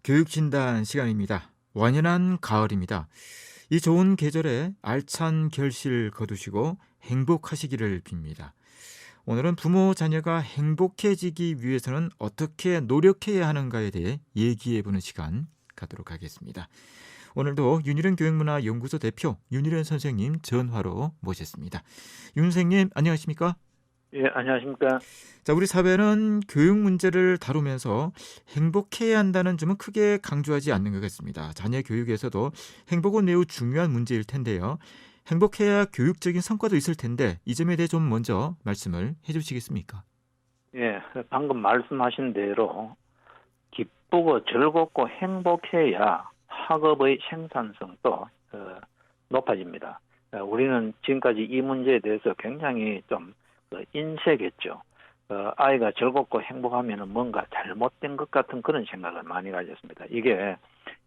교육진단 시간입니다. 완연한 가을입니다. 이 좋은 계절에 알찬 결실 거두시고 행복하시기를 빕니다. 오늘은 부모 자녀가 행복해지기 위해서는 어떻게 노력해야 하는가에 대해 얘기해보는 시간 갖도록 하겠습니다. 오늘도 윤일은 교육문화연구소 대표 윤일은 선생님 전화로 모셨습니다. 윤 선생님 안녕하십니까? 예, 안녕하십니까. 자, 우리 사회는 교육 문제를 다루면서 행복해야 한다는 점은 크게 강조하지 않는 것 같습니다. 자녀 교육에서도 행복은 매우 중요한 문제일 텐데요. 행복해야 교육적인 성과도 있을 텐데 이 점에 대해 좀 먼저 말씀을 해주시겠습니까? 예, 방금 말씀하신 대로 기쁘고 즐겁고 행복해야 학업의 생산성도 높아집니다. 우리는 지금까지 이 문제에 대해서 굉장히 좀 인색했죠. 아이가 즐겁고 행복하면 뭔가 잘못된 것 같은 그런 생각을 많이 가졌습니다. 이게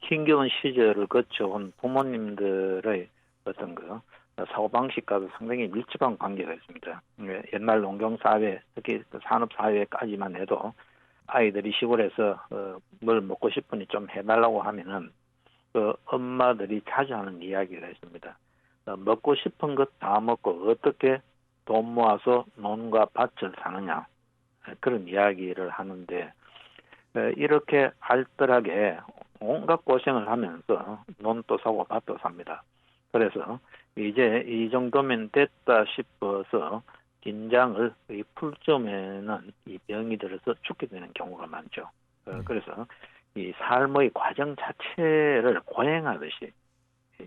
힘겨운 시절을 거쳐온 부모님들의 어떤 사고방식과도 상당히 밀접한 관계가 있습니다. 옛날 농경사회, 특히 산업사회까지만 해도 아이들이 시골에서 뭘 먹고 싶으니 좀 해달라고 하면은 엄마들이 자주 하는 이야기가 있습니다. 먹고 싶은 것 다 먹고 어떻게 돈 모아서 논과 밭을 사느냐, 그런 이야기를 하는데, 이렇게 알뜰하게 온갖 고생을 하면서 논도 사고 밭도 삽니다. 그래서 이제 이 정도면 됐다 싶어서 긴장을 풀 쯤에는 이 병이 들어서 죽게 되는 경우가 많죠. 그래서 이 삶의 과정 자체를 고행하듯이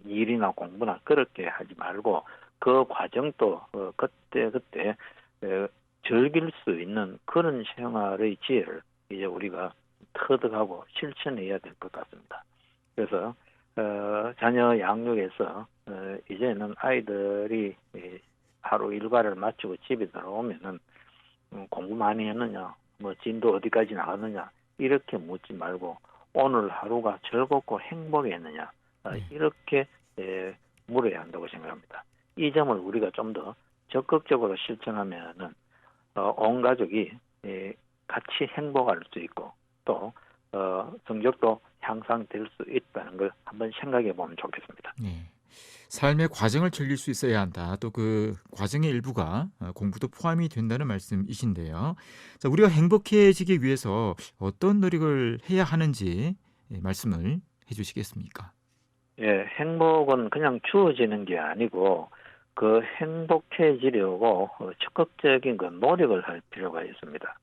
일이나 공부나 그렇게 하지 말고 그 과정도 그때그때 즐길 수 있는 그런 생활의 지혜를 이제 우리가 터득하고 실천해야 될 것 같습니다. 그래서 자녀 양육에서 이제는 아이들이 하루 일과를 마치고 집에 들어오면은 공부 많이 했느냐, 뭐 진도 어디까지 나갔느냐 이렇게 묻지 말고 오늘 하루가 즐겁고 행복했느냐 이렇게 물어야 한다고 생각합니다. 이 점을 우리가 좀 더 적극적으로 실천하면은 온 가족이 같이 행복할 수 있고 또 성적도 향상될 수 있다는 걸 한번 생각해 보면 좋겠습니다. 네. 삶의 과정을 즐길 수 있어야 한다. 또 그 과정의 일부가 공부도 포함이 된다는 말씀이신데요. 자, 우리가 행복해지기 위해서 어떤 노력을 해야 하는지 말씀을 해주시겠습니까? 예, 행복은 그냥 주어지는 게 아니고 그 행복해지려고 적극적인 그 노력을 할 필요가 있습니다.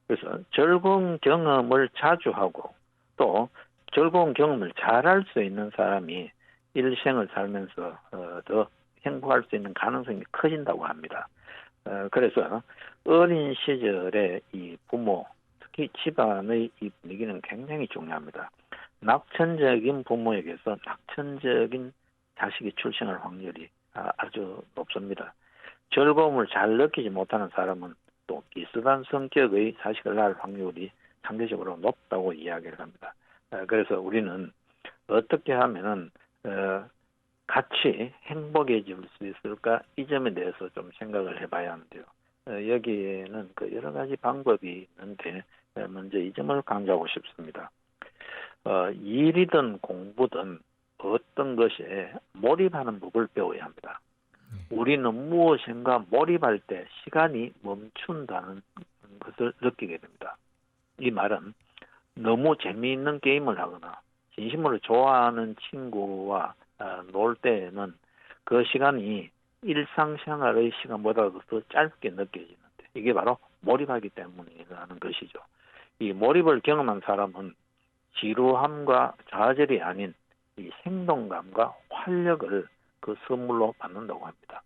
그래서 즐거운 경험을 자주 하고 또 즐거운 경험을 잘할 수 있는 사람이 일생을 살면서 더 행복할 수 있는 가능성이 커진다고 합니다. 그래서 어린 시절에 이 부모, 특히 집안의 이 분위기는 굉장히 중요합니다. 낙천적인 부모에게서 낙천적인 자식이 출생할 확률이 아주 높습니다. 즐거움을 잘 느끼지 못하는 사람은 또 비슷한 성격의 자식을 낳을 확률이 상대적으로 높다고 이야기를 합니다. 그래서 우리는 어떻게 하면은 같이 행복해질 수 있을까 이 점에 대해서 좀 생각을 해봐야 하는데요. 여기에는 여러 가지 방법이 있는데 먼저 이 점을 강조하고 싶습니다. 일이든 공부든 어떤 것에 몰입하는 법을 배워야 합니다. 우리는 무엇인가 몰입할 때 시간이 멈춘다는 것을 느끼게 됩니다. 이 말은 너무 재미있는 게임을 하거나 진심으로 좋아하는 친구와 놀 때에는 그 시간이 일상생활의 시간보다도 더 짧게 느껴지는데 이게 바로 몰입하기 때문이라는 것이죠. 이 몰입을 경험한 사람은 지루함과 좌절이 아닌 이 생동감과 활력을 그 선물로 받는다고 합니다.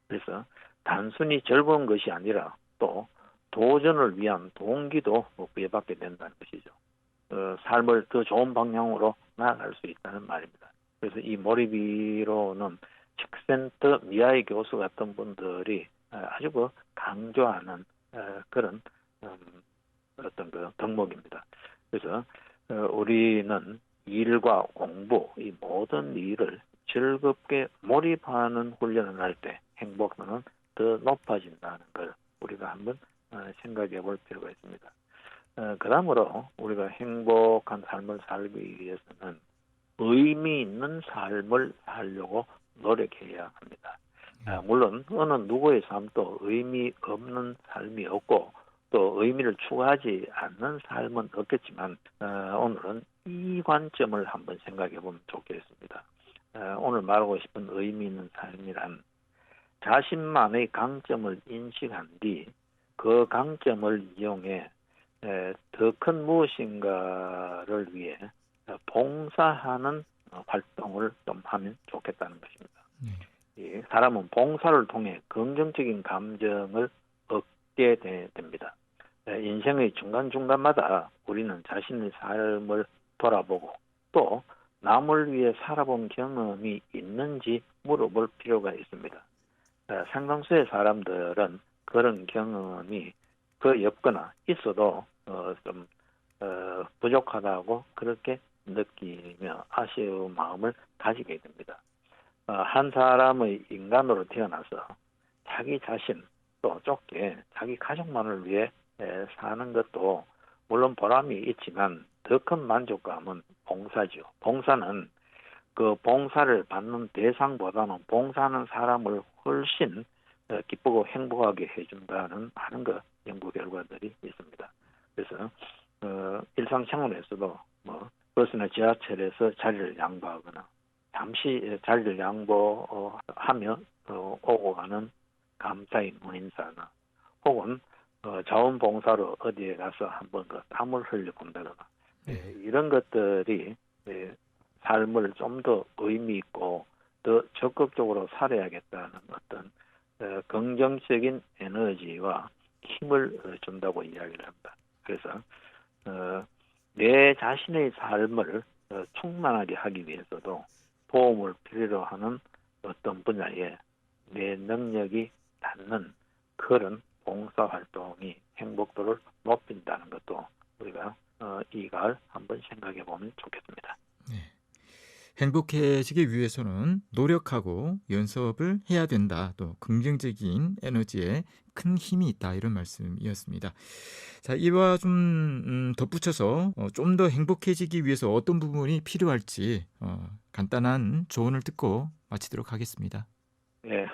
그래서 단순히 즐거운 것이 아니라 또 도전을 위한 동기도 부여받게 된다는 것이죠. 삶을 더 좋은 방향으로 나아갈 수 있다는 말입니다. 그래서 이 몰입이로는 칙센터 미아이 교수 같은 분들이 아주 강조하는 그런 어떤 덕목입니다. 그래서 우리는 일과 공부, 이 모든 일을 즐겁게 몰입하는 훈련을 할 때 행복은 더 높아진다는 걸 우리가 한번 생각해 볼 필요가 있습니다. 그러므로 우리가 행복한 삶을 살기 위해서는 의미 있는 삶을 살려고 노력해야 합니다. 물론 어느 누구의 삶도 의미 없는 삶이 없고 또 의미를 추구하지 않는 삶은 없겠지만 오늘은 이 관점을 한번 생각해 보면 좋겠습니다. 오늘 말하고 싶은 의미 있는 삶이란 자신만의 강점을 인식한 뒤 그 강점을 이용해 더 큰 무엇인가를 위해 봉사하는 활동을 좀 하면 좋겠다는 것입니다. 이 사람은 봉사를 통해 긍정적인 감정을 얻게 됩니다. 인생의 중간중간마다 우리는 자신의 삶을 돌아보고 또 남을 위해 살아본 경험이 있는지 물어볼 필요가 있습니다. 상당수의 사람들은 그런 경험이 그 없거나 있어도 좀 부족하다고 그렇게 느끼며 아쉬운 마음을 가지게 됩니다. 한 사람의 인간으로 태어나서 자기 자신 또 좁게 자기 가족만을 위해 사는 것도 물론 보람이 있지만 더 큰 만족감은 봉사죠. 봉사는 그 봉사를 받는 대상보다는 봉사하는 사람을 훨씬 기쁘고 행복하게 해준다는 많은 연구 결과들이 있습니다. 그래서 일상생활에서도 버스나 지하철에서 자리를 양보하거나 잠시 자리를 양보하며 오고 가는 감사의 문인사나 혹은 자원봉사로 어디에 가서 한번 땀을 흘려본다거나 이런 것들이 삶을 좀 더 의미 있고 더 적극적으로 살아야겠다는 어떤 긍정적인 에너지와 힘을 준다고 이야기를 합니다. 그래서 내 자신의 삶을 충만하게 하기 위해서도 도움을 필요로 하는 어떤 분야에 내 능력이 닿는 그런 봉사활동이 행복도를 높인다는 것도 우리가 이 가을 한번 생각해 보면 좋겠습니다. 네. 행복해지기 위해서는 노력하고 연습을 해야 된다. 또 긍정적인 에너지에 큰 힘이 있다. 이런 말씀이었습니다. 자, 이와 좀 덧붙여서 좀 더 행복해지기 위해서 어떤 부분이 필요할지 간단한 조언을 듣고 마치도록 하겠습니다. 네,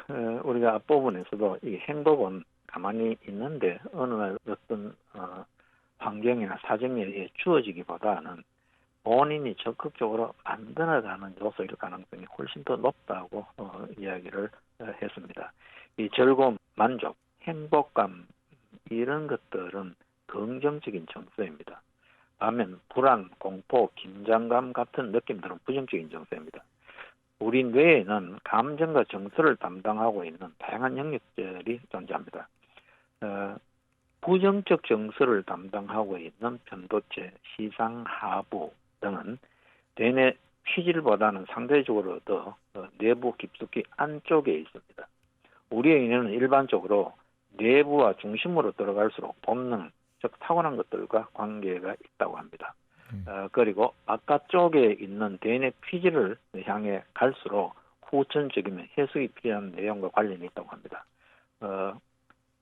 우리가 앞부분에서도 이 행복은 가만히 있는데 어느 날 어떤 환경이나 사정에 의해 주어지기보다는 본인이 적극적으로 만들어가는 요소일 가능성이 훨씬 더 높다고 이야기를 했습니다. 이 즐거움, 만족, 행복감 이런 것들은 긍정적인 정서입니다. 반면 불안, 공포, 긴장감 같은 느낌들은 부정적인 정서입니다. 우리 뇌에는 감정과 정서를 담당하고 있는 다양한 영역들이 존재합니다. 부정적 정서를 담당하고 있는 편도체, 시상, 하부 등은 대뇌 피질보다는 상대적으로 더 내부 깊숙이 안쪽에 있습니다. 우리의 뇌는 일반적으로 내부와 중심으로 들어갈수록 본능, 즉 타고난 것들과 관계가 있다고 합니다. 그리고 바깥쪽에 있는 대뇌 피질을 향해 갈수록 후천적이며 해석이 필요한 내용과 관련이 있다고 합니다.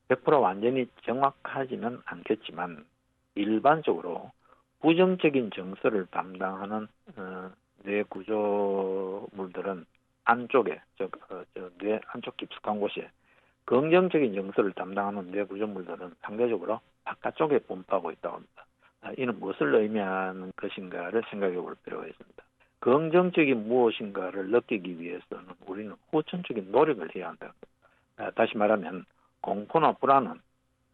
100% 완전히 정확하지는 않겠지만 일반적으로 부정적인 정서를 담당하는 뇌 구조물들은 안쪽에, 뇌 안쪽 깊숙한 곳에 긍정적인 정서를 담당하는 뇌 구조물들은 상대적으로 바깥쪽에 분포하고 있다고 합니다. 이는 무엇을 의미하는 것인가를 생각해 볼 필요가 있습니다. 긍정적인 무엇인가를 느끼기 위해서는 우리는 후천적인 노력을 해야 한다. 다시 말하면 공포나 불안은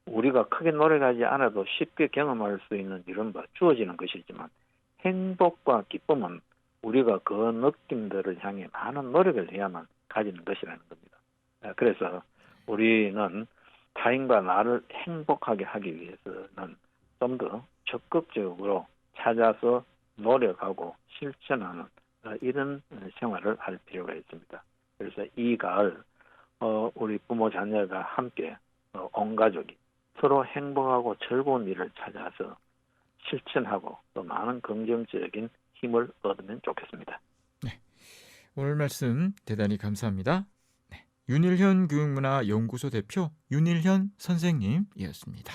우리가 크게 노력하지 않아도 쉽게 경험할 수 있는 이른바 주어지는 것이지만 행복과 기쁨은 우리가 그 느낌들을 향해 많은 노력을 해야만 가지는 것이라는 겁니다. 그래서 우리는 타인과 나를 행복하게 하기 위해서는 좀 더 적극적으로 찾아서 노력하고 실천하는 이런 생활을 할 필요가 있습니다. 그래서 이 가을 우리 부모 자녀가 함께 온 가족이 서로 행복하고 즐거운 일을 찾아서 실천하고 또 많은 긍정적인 힘을 얻으면 좋겠습니다. 네, 오늘 말씀 대단히 감사합니다. 네, 윤일현 교육문화연구소 대표 윤일현 선생님이었습니다.